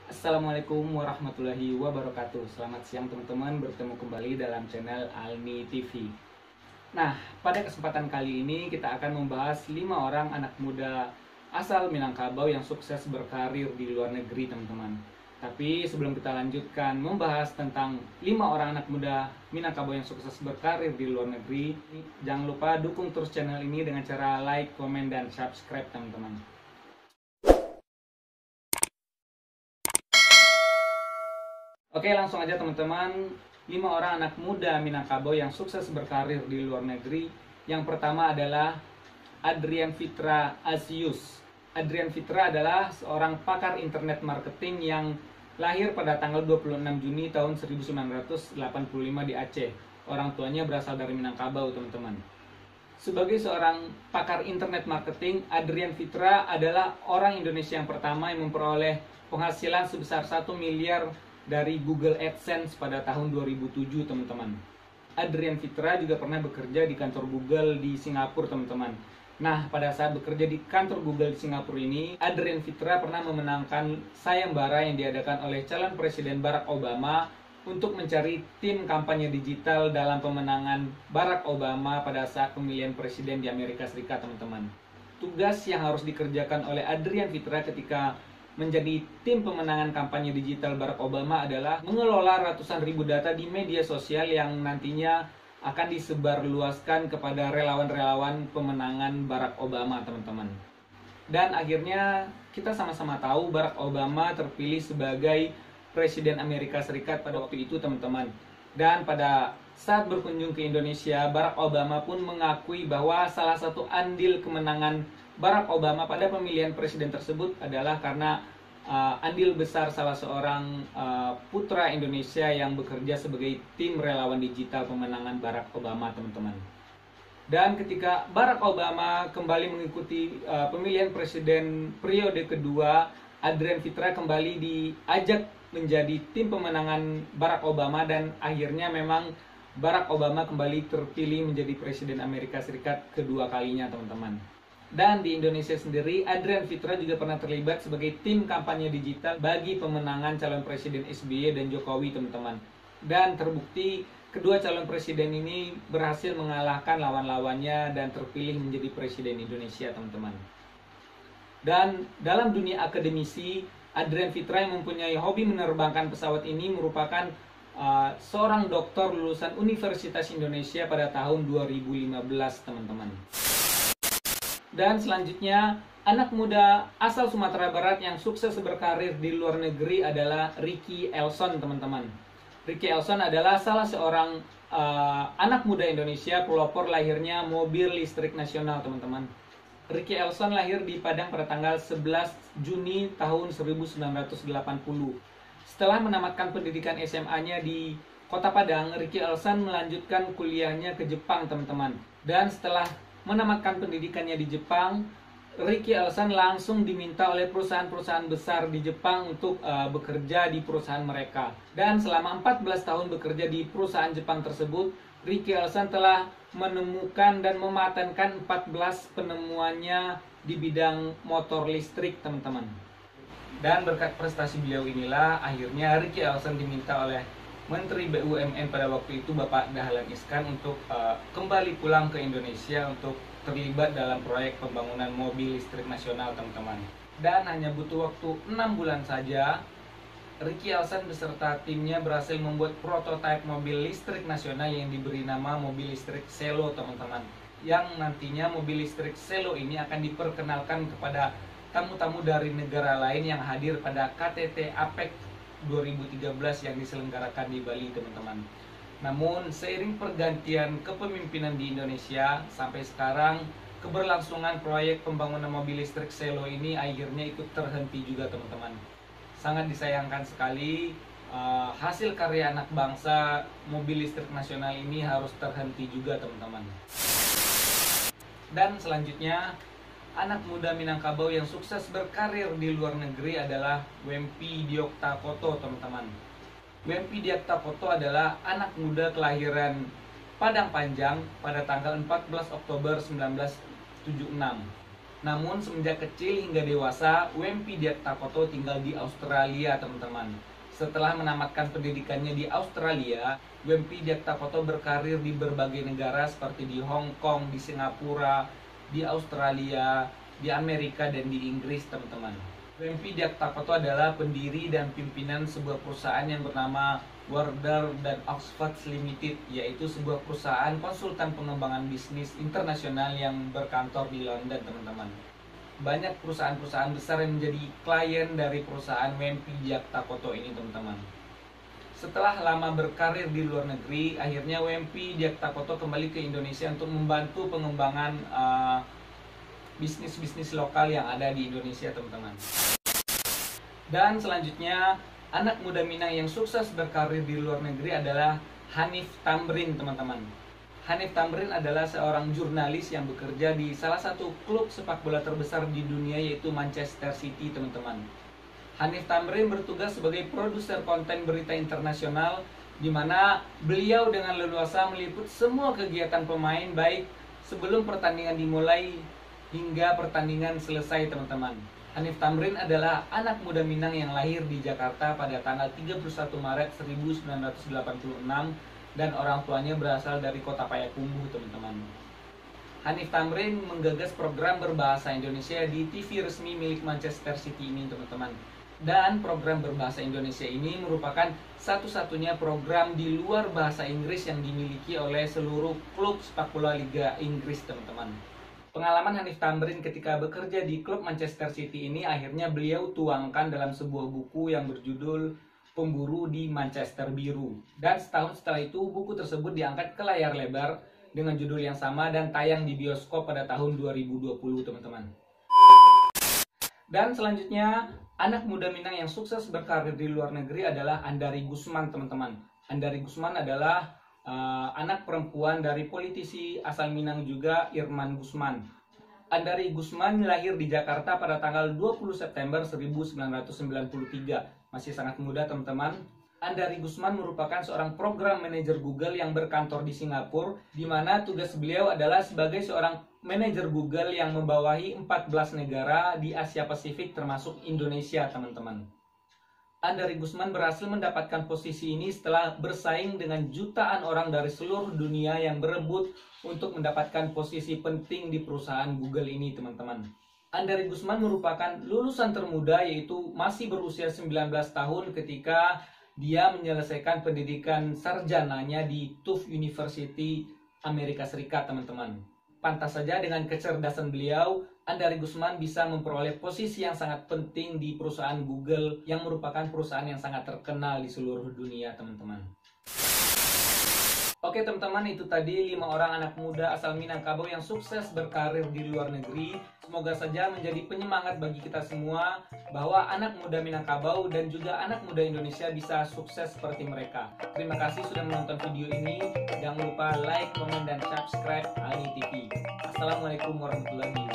Assalamualaikum warahmatullahi wabarakatuh. Selamat siang teman-teman, bertemu kembali dalam channel Almi TV. Nah, pada kesempatan kali ini kita akan membahas 5 orang anak muda asal Minangkabau yang sukses berkarir di luar negeri, teman-teman. Tapi sebelum kita lanjutkan membahas tentang 5 orang anak muda Minangkabau yang sukses berkarir di luar negeri, jangan lupa dukung terus channel ini dengan cara like, komen, dan subscribe, teman-teman. Oke, langsung aja teman-teman. 5 orang anak muda Minangkabau yang sukses berkarir di luar negeri. Yang pertama adalah Adrian Fitra Azius. Adrian Fitra adalah seorang pakar internet marketing yang lahir pada tanggal 26 Juni tahun 1985 di Aceh. Orang tuanya berasal dari Minangkabau, teman-teman. Sebagai seorang pakar internet marketing, Adrian Fitra adalah orang Indonesia yang pertama yang memperoleh penghasilan sebesar 1 miliar dari Google AdSense pada tahun 2007, teman-teman. Adrian Fitra juga pernah bekerja di kantor Google di Singapura, teman-teman. Nah, pada saat bekerja di kantor Google di Singapura ini, Adrian Fitra pernah memenangkan sayembara yang diadakan oleh calon presiden Barack Obama untuk mencari tim kampanye digital dalam pemenangan Barack Obama pada saat pemilihan presiden di Amerika Serikat, teman-teman. Tugas yang harus dikerjakan oleh Adrian Fitra ketika menjadi tim pemenangan kampanye digital Barack Obama adalah mengelola ratusan ribu data di media sosial yang nantinya akan disebarluaskan kepada relawan-relawan pemenangan Barack Obama, teman-teman. Dan akhirnya kita sama-sama tahu Barack Obama terpilih sebagai Presiden Amerika Serikat pada waktu itu, teman-teman. Dan pada saat berkunjung ke Indonesia, Barack Obama pun mengakui bahwa salah satu andil kemenangan Barack Obama pada pemilihan presiden tersebut adalah karena andil besar salah seorang putra Indonesia yang bekerja sebagai tim relawan digital pemenangan Barack Obama, teman-teman. Dan ketika Barack Obama kembali mengikuti pemilihan presiden periode kedua, Adrian Fitra kembali diajak menjadi tim pemenangan Barack Obama dan akhirnya memang Barack Obama kembali terpilih menjadi Presiden Amerika Serikat kedua kalinya, teman-teman. Dan di Indonesia sendiri, Adrian Fitra juga pernah terlibat sebagai tim kampanye digital bagi pemenangan calon presiden SBY dan Jokowi, teman-teman. Dan terbukti kedua calon presiden ini berhasil mengalahkan lawan-lawannya dan terpilih menjadi presiden Indonesia, teman-teman. Dan dalam dunia akademisi, Adrian Fitra yang mempunyai hobi menerbangkan pesawat ini merupakan seorang doktor lulusan Universitas Indonesia pada tahun 2015, teman-teman. Dan selanjutnya, anak muda asal Sumatera Barat yang sukses berkarir di luar negeri adalah Ricky Elson, teman-teman. Ricky Elson adalah salah seorang anak muda Indonesia pelopor lahirnya mobil listrik nasional, teman-teman. Ricky Elson lahir di Padang pada tanggal 11 Juni tahun 1980. Setelah menamatkan pendidikan SMA-nya di Kota Padang, Ricky Elson melanjutkan kuliahnya ke Jepang, teman-teman. Dan setelah menamatkan pendidikannya di Jepang, Ricky Elson langsung diminta oleh perusahaan-perusahaan besar di Jepang untuk bekerja di perusahaan mereka. Dan selama 14 tahun bekerja di perusahaan Jepang tersebut, Ricky Elson telah menemukan dan mematenkan 14 penemuannya di bidang motor listrik, teman-teman. Dan berkat prestasi beliau inilah akhirnya Ricky Elson diminta oleh Menteri BUMN pada waktu itu Bapak Dahlan Iskan untuk kembali pulang ke Indonesia untuk terlibat dalam proyek pembangunan mobil listrik nasional, teman-teman. Dan hanya butuh waktu 6 bulan saja, Ricky Elson beserta timnya berhasil membuat prototipe mobil listrik nasional yang diberi nama mobil listrik Selo, teman-teman. Yang nantinya mobil listrik Selo ini akan diperkenalkan kepada tamu-tamu dari negara lain yang hadir pada KTT APEC 2013 yang diselenggarakan di Bali, teman-teman. Namun seiring pergantian kepemimpinan di Indonesia sampai sekarang, keberlangsungan proyek pembangunan mobil listrik Selo ini akhirnya ikut terhenti juga, teman-teman. Sangat disayangkan sekali hasil karya anak bangsa mobil listrik nasional ini harus terhenti juga, teman-teman. Dan selanjutnya, anak muda Minangkabau yang sukses berkarir di luar negeri adalah Wempi Dioktakoto, teman-teman. Wempi Dioktakoto adalah anak muda kelahiran Padang Panjang pada tanggal 14 Oktober 1976. Namun semenjak kecil hingga dewasa, Wempi Diaktakoto tinggal di Australia, teman-teman. Setelah menamatkan pendidikannya di Australia, Wempi Diaktakoto berkarir di berbagai negara seperti di Hong Kong, di Singapura, di Australia, di Amerika, dan di Inggris, teman-teman. Wempi Diaktakoto adalah pendiri dan pimpinan sebuah perusahaan yang bernama Warder dan Oxford Limited, yaitu sebuah perusahaan konsultan pengembangan bisnis internasional yang berkantor di London, teman-teman. Banyak perusahaan-perusahaan besar yang menjadi klien dari perusahaan Wempi Diaktakoto ini, teman-teman. Setelah lama berkarir di luar negeri, akhirnya Wempi Diaktakoto kembali ke Indonesia untuk membantu pengembangan bisnis-bisnis lokal yang ada di Indonesia, teman-teman. Dan selanjutnya, anak muda Minang yang sukses berkarir di luar negeri adalah Hanif Tamrin, teman-teman. Hanif Tamrin adalah seorang jurnalis yang bekerja di salah satu klub sepak bola terbesar di dunia, yaitu Manchester City, teman-teman. Hanif Tamrin bertugas sebagai produser konten berita internasional, di mana beliau dengan leluasa meliput semua kegiatan pemain, baik sebelum pertandingan dimulai hingga pertandingan selesai, teman-teman. Hanif Tamrin adalah anak muda Minang yang lahir di Jakarta pada tanggal 31 Maret 1986 dan orang tuanya berasal dari kota Payakumbuh, teman-teman. Hanif Tamrin menggagas program berbahasa Indonesia di TV resmi milik Manchester City ini, teman-teman. Dan program berbahasa Indonesia ini merupakan satu-satunya program di luar bahasa Inggris yang dimiliki oleh seluruh klub sepak bola Liga Inggris, teman-teman. Pengalaman Hanif Tamrin ketika bekerja di klub Manchester City ini akhirnya beliau tuangkan dalam sebuah buku yang berjudul Pemburu di Manchester Biru. Dan setahun setelah itu, buku tersebut diangkat ke layar lebar dengan judul yang sama dan tayang di bioskop pada tahun 2020, teman-teman. Dan selanjutnya, anak muda Minang yang sukses berkarir di luar negeri adalah Andari Gusman, teman-teman. Andari Gusman adalah anak perempuan dari politisi asal Minang juga, Irman Gusman. Andari Gusman lahir di Jakarta pada tanggal 20 September 1993. Masih sangat muda, teman-teman. Andari Gusman merupakan seorang program manajer Google yang berkantor di Singapura, di mana tugas beliau adalah sebagai seorang manajer Google yang membawahi 14 negara di Asia Pasifik termasuk Indonesia, teman-teman. Andari Gusman berhasil mendapatkan posisi ini setelah bersaing dengan jutaan orang dari seluruh dunia yang berebut untuk mendapatkan posisi penting di perusahaan Google ini, teman-teman. Andari Gusman merupakan lulusan termuda, yaitu masih berusia 19 tahun ketika dia menyelesaikan pendidikan sarjananya di Tufts University, Amerika Serikat, teman-teman. Pantas saja dengan kecerdasan beliau, Andari Gusman bisa memperoleh posisi yang sangat penting di perusahaan Google yang merupakan perusahaan yang sangat terkenal di seluruh dunia, teman-teman. Oke, teman-teman, itu tadi 5 orang anak muda asal Minangkabau yang sukses berkarir di luar negeri. Semoga saja menjadi penyemangat bagi kita semua bahwa anak muda Minangkabau dan juga anak muda Indonesia bisa sukses seperti mereka. Terima kasih sudah menonton video ini. Jangan lupa like, komen, dan subscribe Ali TV. Assalamualaikum warahmatullahi wabarakatuh.